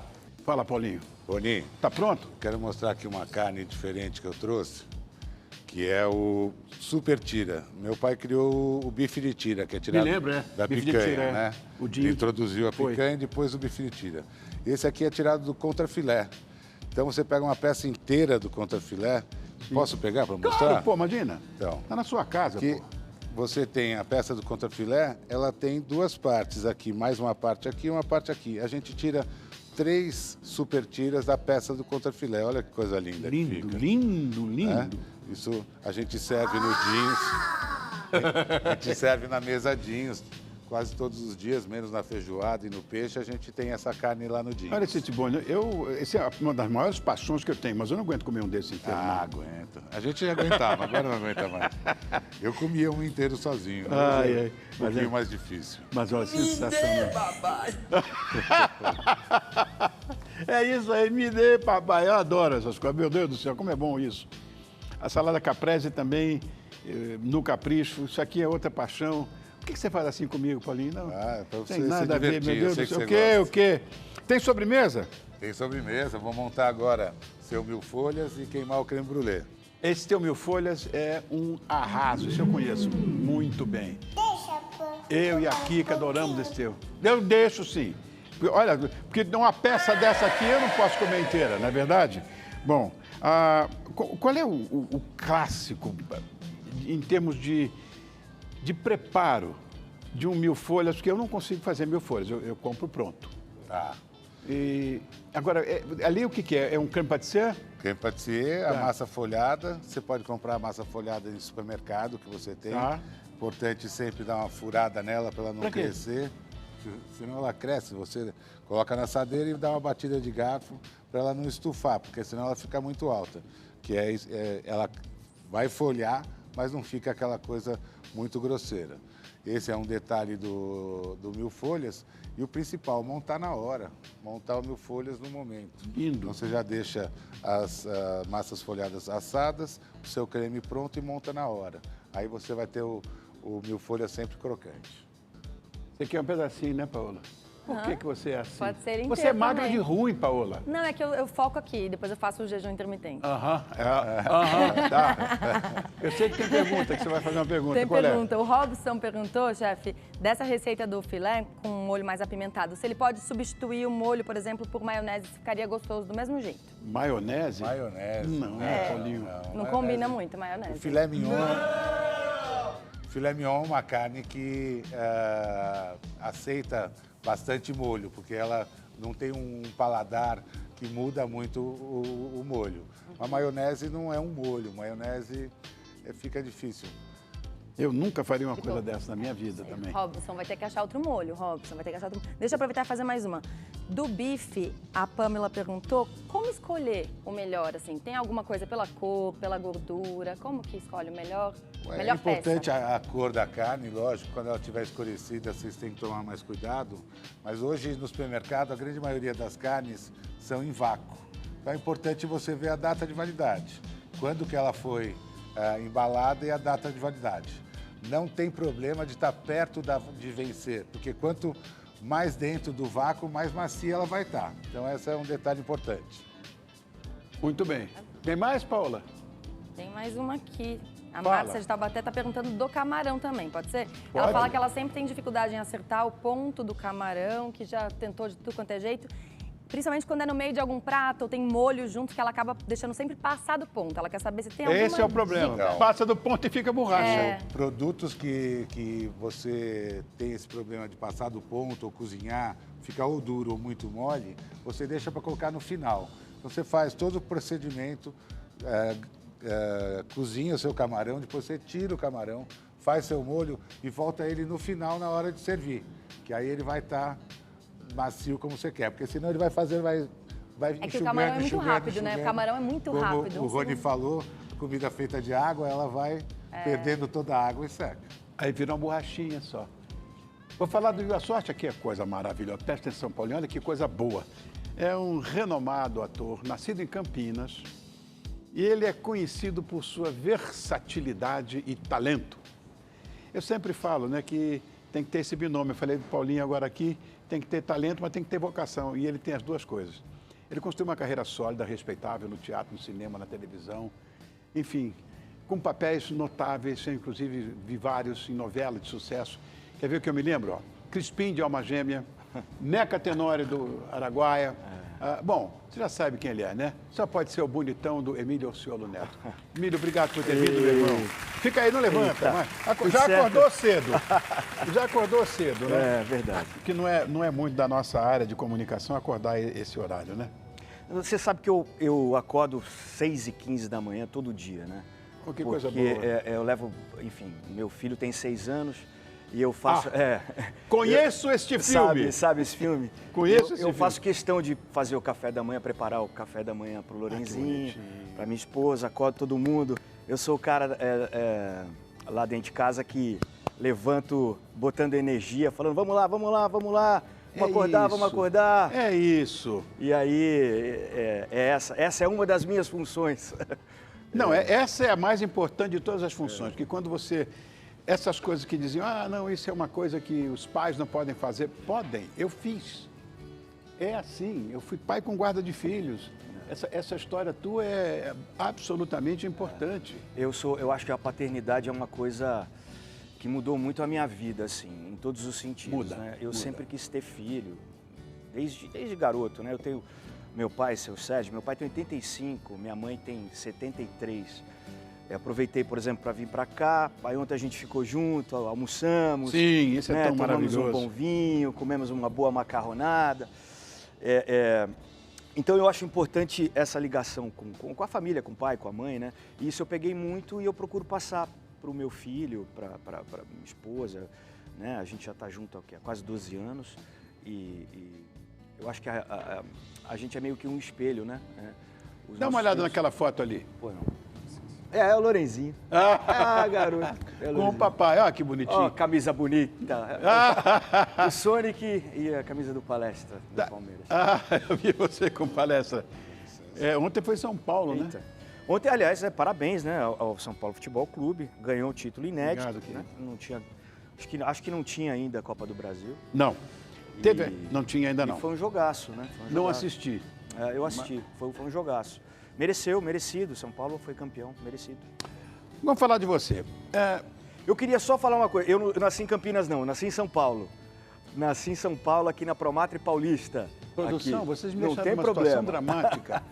Fala, Paulinho. Boninho, Tá pronto? quero mostrar aqui uma carne diferente que eu trouxe, que é o super tira. Meu pai criou o bife de tira, que é tirado lembro, da bife de picanha, tira, é. né? O Dinho Ele introduziu a foi. picanha e depois o bife de tira. Esse aqui é tirado do contrafilé. Então você pega uma peça inteira do contrafilé. Posso pegar para mostrar? Claro, pô, imagina. Então. Tá na sua casa, Que pô. você tem a peça do contrafilé, ela tem duas partes aqui, mais uma parte aqui e uma parte aqui. A gente tira 3 super tiras da peça do contrafilé. Olha que coisa linda que Lindo, fica. lindo, lindo. Isso a gente serve no jeans, a gente serve na mesa jeans quase todos os dias, menos na feijoada e no peixe, a gente tem essa carne lá no jeans. Olha esse tibone, esse é uma das maiores paixões que eu tenho, mas eu não aguento comer um desse inteiro. Ah, aguenta. A gente já aguentava, agora não aguenta mais. Eu comia um inteiro sozinho. Ai, Um pouquinho mais difícil. Mas olha, sensacional. É isso aí, me dê, papai. Eu adoro essas coisas. Meu Deus do céu, como é bom isso. A salada caprese também, no capricho. Isso aqui é outra paixão. Por que você faz assim comigo, Paulinho? Não, Ah, pra você tem se nada a ver, divertir, meu Deus eu sei do céu. que você O quê? Tem sobremesa? Tem sobremesa, vou montar agora seu 1000 folhas e queimar o creme brulee. Esse teu 1000 folhas é um arraso, isso eu conheço muito bem. Eu e a Kika adoramos esse teu. Eu deixo sim. Olha, porque uma peça dessa aqui eu não posso comer inteira, não é verdade? Bom, qual é o clássico em termos de preparo de um 1000 folhas? Porque eu não consigo fazer 1000 folhas, eu compro pronto. Tá. E agora, ali o que é? É um creme pâtissier? Creme pâtissier, a massa folhada. Você pode comprar a massa folhada em supermercado que você tem. Tá. Importante sempre dar uma furada nela para ela não Pra quê? crescer. Senão ela cresce. Você coloca na assadeira e dá uma batida de garfo para ela não estufar, porque senão ela fica muito alta. Ela vai folhar, mas não fica aquela coisa muito grosseira. Esse é um detalhe do 1000 folhas. E o principal, montar na hora. Montar o 1000 folhas no momento. Lindo. Então você já deixa as massas folhadas assadas, o seu creme pronto e monta na hora. Aí você vai ter o 1000 folhas sempre crocante. Você quer um pedacinho, né, Paola? Por que você é assim? Pode ser inteiro Você é magra também. de ruim, Paola. Não, é que eu foco aqui, depois eu faço o jejum intermitente. Aham, tá. Eu sei que tem pergunta, que você vai fazer uma pergunta. Tem Qual pergunta. O Robson perguntou, chefe, dessa receita do filé com um molho mais apimentado, se ele pode substituir o molho, por exemplo, por maionese, ficaria gostoso do mesmo jeito. é? Maionese? Maionese. Não, Paulinho. Não maionese. combina muito maionese. O filé mignon. Filé mignon é uma carne que aceita bastante molho, porque ela não tem um paladar que muda muito o molho. A maionese não é um molho, maionese fica difícil. Eu nunca faria uma coisa dessa na minha vida também. Robson, vai ter que achar outro molho, Robson, vai ter que achar outro molho. Deixa eu aproveitar e fazer mais uma. Do bife, a Pamela perguntou como escolher o melhor, assim? Tem alguma coisa pela cor, pela gordura? Como que escolhe o melhor? É Melhor importante peça. a cor da carne, lógico, quando ela estiver escurecida, vocês têm que tomar mais cuidado. Mas hoje, no supermercado, a grande maioria das carnes são em vácuo. Então é importante você ver a data de validade. Quando que ela foi embalada e a data de validade. Não tem problema de estar perto de vencer, porque quanto mais dentro do vácuo, mais macia ela vai estar. Então esse é um detalhe importante. Muito bem. Tem mais, Paola? Tem mais uma aqui. A Fala. Márcia de Taubaté está perguntando do camarão também, pode ser? Ela Pode. fala que ela sempre tem dificuldade em acertar o ponto do camarão, que já tentou de tudo quanto é jeito. Principalmente quando é no meio de algum prato ou tem molho junto, que ela acaba deixando sempre passar do ponto. Ela quer saber se tem alguma Esse é o problema. dica. Passa do ponto e fica borracha. É. Produtos que você tem esse problema de passar do ponto ou cozinhar, ficar ou duro ou muito mole, você deixa para colocar no final. Então você faz todo o procedimento, cozinha o seu camarão, depois você tira o camarão, faz seu molho e volta ele no final na hora de servir. Que aí ele vai estar macio como você quer, porque senão ele vai fazer, vai É que o camarão é muito rápido, né? O camarão é muito Como rápido. o Rony falou, comida feita de água, ela vai perdendo toda a água e seca. Aí vira uma borrachinha só. Vou falar do Viva Sorte, aqui é coisa maravilhosa. Presta atenção, Paulinho, olha que coisa boa. É um renomado ator, nascido em Campinas, e ele é conhecido por sua versatilidade e talento. Eu sempre falo, né, que tem que ter esse binômio. Eu falei do Paulinho agora aqui, tem que ter talento, mas tem que ter vocação. E ele tem as duas coisas. Ele construiu uma carreira sólida, respeitável no teatro, no cinema, na televisão. Enfim, com papéis notáveis, eu, inclusive vi vários em novela de sucesso. Quer ver o que eu me lembro? Ó? Crispim de Alma Gêmea, Neca Tenório do Araguaia, Bom, você já sabe quem ele é, né? Só pode ser o bonitão do Emílio Orciolo Neto. Emílio, obrigado por ter vindo, meu irmão. Fica aí, não levanta. Mas já acordou cedo. Já acordou cedo, né? É verdade. Que não é muito da nossa área de comunicação acordar esse horário, né? Você sabe que eu acordo 6h15 da manhã todo dia, né? Oh, que coisa Porque boa. eu levo, enfim, meu filho tem 6 anos e eu faço... Conheço este filme. Sabe esse filme? Conheço esse Eu filme. faço questão de fazer o café da manhã, preparar o café da manhã pro Lorenzinho, pra minha esposa, acordo todo mundo. Eu sou o cara lá dentro de casa que levanto botando energia, falando vamos lá, vamos lá, vamos lá. Vamos acordar. É isso. E aí, essa é uma das minhas funções. Não, essa é a mais importante de todas as funções, porque quando você... Essas coisas que diziam, não, isso é uma coisa que os pais não podem fazer. Podem, eu fiz. É assim, eu fui pai com guarda de filhos. Essa história tua é absolutamente importante. Eu acho que a paternidade é uma coisa que mudou muito a minha vida, assim, em todos os sentidos. Né? Eu sempre quis ter filho, desde garoto, né? Eu tenho meu pai, seu Sérgio, meu pai tem 85, minha mãe tem 73. Aproveitei, por exemplo, para vir para cá. Aí ontem a gente ficou junto, almoçamos. Sim, isso é tão tomamos maravilhoso. Um bom vinho, comemos uma boa macarronada. Então eu acho importante essa ligação com a família, com o pai, com a mãe, né? E isso eu peguei muito e eu procuro passar para o meu filho, para minha esposa, né? A gente já está junto há quase 12 anos e eu acho que a gente é meio que um espelho, né? Dá uma olhada naquela foto ali. Pô, não. É o Lorenzinho. Garoto. Com o papai, olha que bonitinho. Ó, camisa bonita. O Sonic e a camisa do Palestra do Palmeiras. Eu vi você com palestra. Ontem foi São Paulo, né? Ontem, aliás, parabéns, né, ao São Paulo Futebol Clube. Ganhou um título inédito. Obrigado, né? Não tinha, acho que não tinha ainda a Copa do Brasil. Não. Não tinha ainda não. E foi um jogaço, né? Não assisti. Eu assisti. Foi um jogaço. Merecido. São Paulo foi campeão, merecido. Vamos falar de você. Eu queria só falar uma coisa. Eu não nasci em Campinas, não. Eu nasci em São Paulo. Nasci em São Paulo, aqui na Promatre Paulista. Produção, aqui. vocês me não deixaram tem numa problema. situação dramática.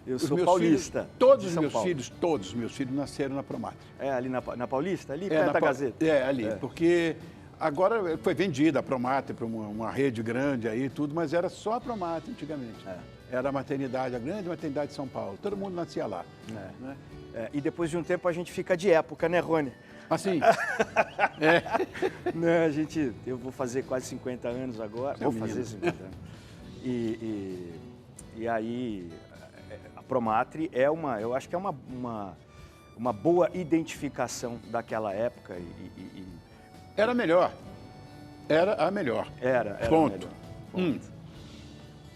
Eu sou paulista. Filhos, todos os meus filhos nasceram na Promatre. Ali na Paulista? Ali perto da Gazeta? Ali. Porque agora foi vendida a Promatre para uma rede grande aí e tudo, mas era só a Promatre antigamente. Era a maternidade, a grande maternidade de São Paulo. Todo mundo nascia lá. Né? E depois de um tempo a gente fica de época, né, Rony? Assim? Né, eu vou fazer quase 50 anos agora. Vou fazer 50 anos. E aí, a Promatre eu acho que é uma boa identificação daquela época. Era melhor. Era a melhor. Era Ponto. Ponto.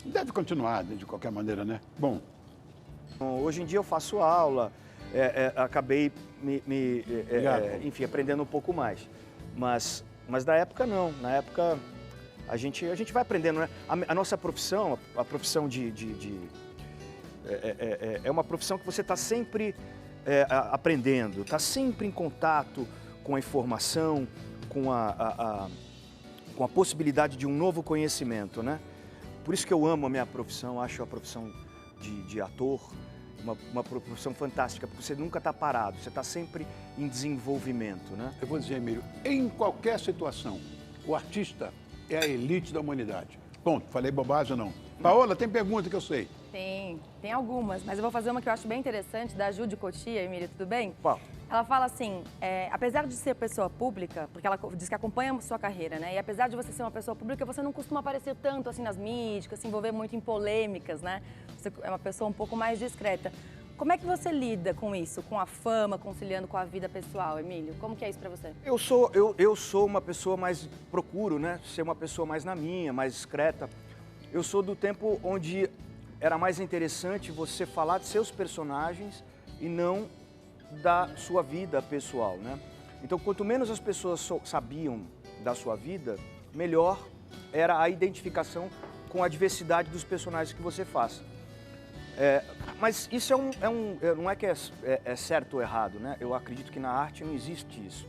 Deve continuar, de qualquer maneira, né? Bom. Hoje em dia eu faço aula, acabei enfim, aprendendo um pouco mais. Mas na época não. Na época a gente vai aprendendo, né? A nossa profissão, a profissão é uma profissão que você está sempre aprendendo, está sempre em contato com a informação, com a possibilidade de um novo conhecimento, né? Por isso que eu amo a minha profissão, acho a profissão de ator uma profissão fantástica, porque você nunca está parado, você está sempre em desenvolvimento, né? Eu vou dizer, Emílio, em qualquer situação, o artista é a elite da humanidade. Ponto. Falei bobagem ou não? Paola, tem pergunta que eu sei. Tem algumas, mas eu vou fazer uma que eu acho bem interessante, da Ju de Cotia, Emílio, tudo bem? Qual? Ela fala assim, apesar de ser pessoa pública, porque ela diz que acompanha a sua carreira, né? E apesar de você ser uma pessoa pública, você não costuma aparecer tanto assim nas mídias, se envolver muito em polêmicas, né? Você é uma pessoa um pouco mais discreta. Como é que você lida com isso, com a fama, conciliando com a vida pessoal, Emílio? Como que é isso pra você? Eu sou uma pessoa mais, procuro, né? Ser uma pessoa mais na minha, mais discreta. Eu sou do tempo onde era mais interessante você falar de seus personagens e não da sua vida pessoal, né? Então, quanto menos as pessoas sabiam da sua vida, melhor era a identificação com a diversidade dos personagens que você faz. Mas isso não é que é certo ou errado, né? Eu acredito que na arte não existe isso.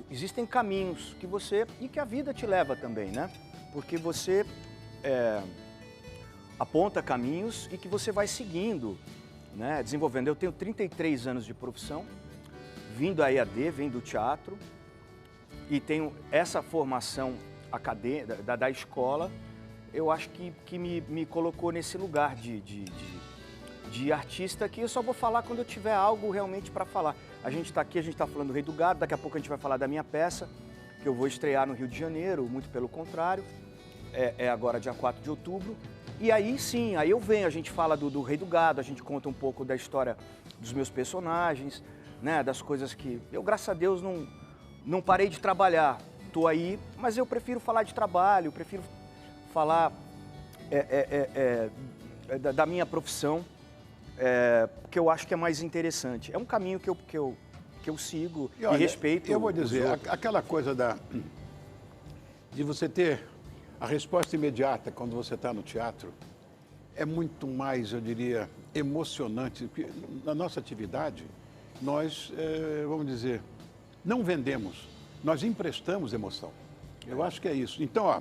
Existem caminhos que a vida te leva também, né? Porque você... aponta caminhos e que você vai seguindo, né, desenvolvendo. Eu tenho 33 anos de profissão, vim do EAD, vim do teatro e tenho essa formação acadêmica da escola. Eu acho que me colocou nesse lugar de artista que eu só vou falar quando eu tiver algo realmente para falar. A gente está aqui, a gente está falando do Rei do Gado, daqui a pouco a gente vai falar da minha peça, que eu vou estrear no Rio de Janeiro, muito pelo contrário, é agora dia 4 de outubro. E aí sim, aí eu venho, a gente fala do Rei do Gado, a gente conta um pouco da história dos meus personagens, né, das coisas que eu, graças a Deus, não parei de trabalhar. Estou aí, mas eu prefiro falar de trabalho, prefiro falar da minha profissão, porque eu acho que é mais interessante. É um caminho que eu sigo e respeito. Eu vou dizer, aquela coisa de você ter a resposta imediata quando você está no teatro é muito mais, eu diria, emocionante. Porque na nossa atividade, nós, vamos dizer, não vendemos, nós emprestamos emoção. Eu acho que é isso. Então, ó,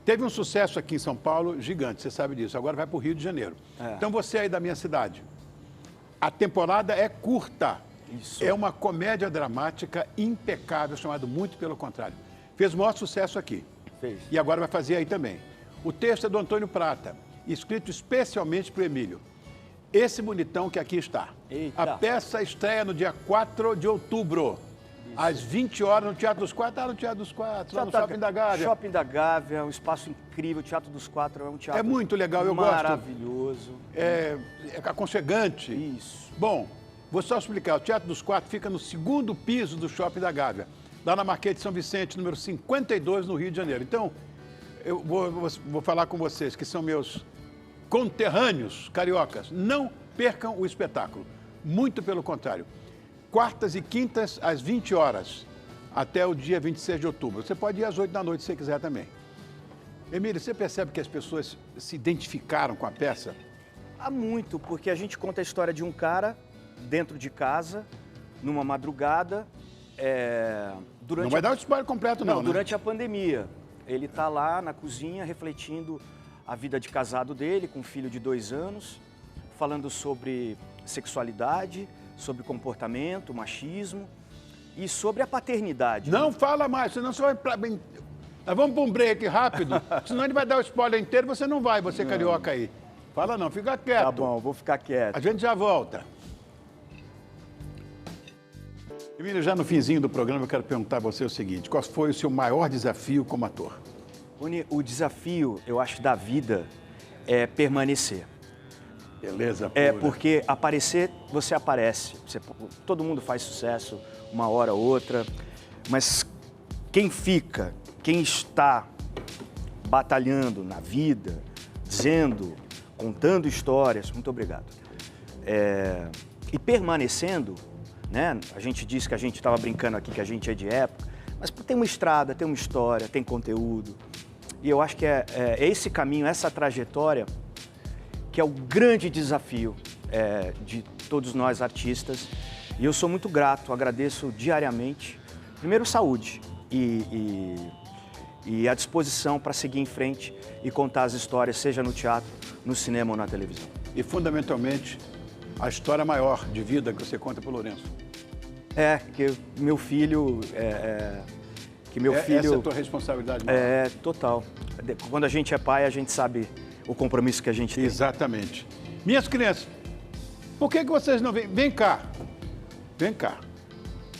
teve um sucesso aqui em São Paulo gigante, você sabe disso. Agora vai para o Rio de Janeiro. Então, você aí da minha cidade, a temporada é curta. Isso. É uma comédia dramática impecável, chamada Muito Pelo Contrário. Fez o maior sucesso aqui. Fez. E agora vai fazer aí também. O texto é do Antônio Prata, escrito especialmente para o Emílio. Esse bonitão que aqui está. Eita. A peça estreia no dia 4 de outubro, às 20 horas, no Teatro dos Quatro. No Teatro dos Quatro, lá no Shopping da Gávea. Shopping da Gávea, é um espaço incrível. O Teatro dos Quatro é um teatro é muito legal, eu gosto. Maravilhoso. É aconchegante. Isso. Bom, vou só explicar. O Teatro dos Quatro fica no 2º piso do Shopping da Gávea, lá na Marquês de São Vicente, número 52, no Rio de Janeiro. Então, eu vou falar com vocês, que são meus conterrâneos cariocas. Não percam o espetáculo. Muito pelo contrário. Quartas e quintas, às 20 horas, até o dia 26 de outubro. Você pode ir às 8 da noite, se você quiser também. Emílio, você percebe que as pessoas se identificaram com a peça? Há muito, porque a gente conta a história de um cara dentro de casa, numa madrugada, durante... Não vai dar o spoiler completo, não, né? Durante a pandemia. Ele está lá na cozinha, refletindo a vida de casado dele, com um filho de 2 anos, falando sobre sexualidade, sobre comportamento, machismo e sobre a paternidade. Não fala mais, senão você vai... Nós vamos para um break rápido, senão ele vai dar o spoiler inteiro, você não vai, você carioca aí. Fala não, fica quieto. Tá bom, vou ficar quieto. A gente já volta. Emílio, já no finzinho do programa eu quero perguntar a você o seguinte, qual foi o seu maior desafio como ator? O desafio, eu acho, da vida é permanecer. Beleza pura. É, porque aparecer, você aparece. Todo mundo faz sucesso, uma hora ou outra, mas quem fica, quem está batalhando na vida, dizendo, contando histórias, muito obrigado, e permanecendo, né? A gente disse que a gente estava brincando aqui, que a gente é de época, mas tem uma estrada, tem uma história, tem conteúdo, e eu acho que é esse caminho, essa trajetória, que é o grande desafio de todos nós artistas. E eu sou muito grato, agradeço diariamente, primeiro saúde e a disposição para seguir em frente e contar as histórias, seja no teatro, no cinema ou na televisão. E fundamentalmente, a história maior de vida que você conta para o Lourenço. Que meu filho... Essa é a tua responsabilidade maior. Total. Quando a gente é pai, a gente sabe o compromisso que a gente tem. Exatamente. Minhas crianças, por que vocês não vêm? Vem cá. Vem cá.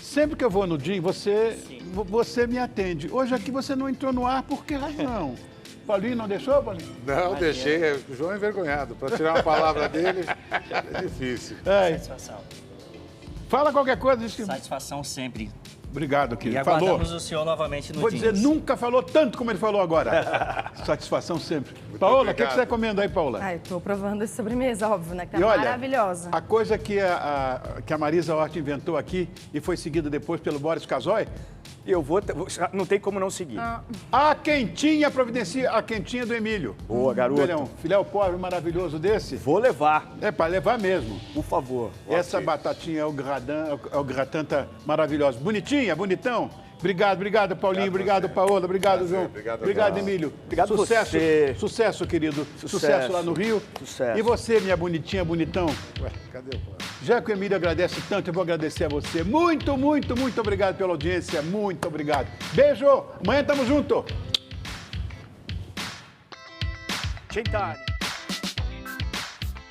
Sempre que eu vou no DIM, você me atende. Hoje aqui você não entrou no ar, por que razão? Paulinho não deixou, Paulinho? Não, deixei. O João é envergonhado. Para tirar uma palavra dele, é difícil. Satisfação. Fala qualquer coisa. Satisfação sempre. Obrigado, querido. E aguardamos o senhor novamente no Vou dizer, nunca falou tanto como ele falou agora. Satisfação sempre. Paola, o que você está comendo aí, Paola? Eu estou provando essa sobremesa, óbvio, né? Que tá E olha, maravilhosa. A coisa que a Marisa Hort inventou aqui e foi seguida depois pelo Boris Casoy, não tem como não seguir. a quentinha providencia, a quentinha do Emílio. Boa, garoto. Filé pobre maravilhoso desse. Vou levar. É para levar mesmo. Por favor. Essa batatinha é o gratin tá maravilhosa. Bonitinha, bonitão. Obrigado, Paulinho. Obrigado, Paola. Obrigado, João. Obrigado, Emílio. Obrigado sucesso, você. Sucesso, querido. Sucesso lá no Rio. Sucesso. E você, minha bonitinha, bonitão? Ué, cadê o plano? Já que o Emílio agradece tanto, eu vou agradecer a você. Muito, muito, muito obrigado pela audiência. Muito obrigado. Beijo. Amanhã tamo junto. Gentile.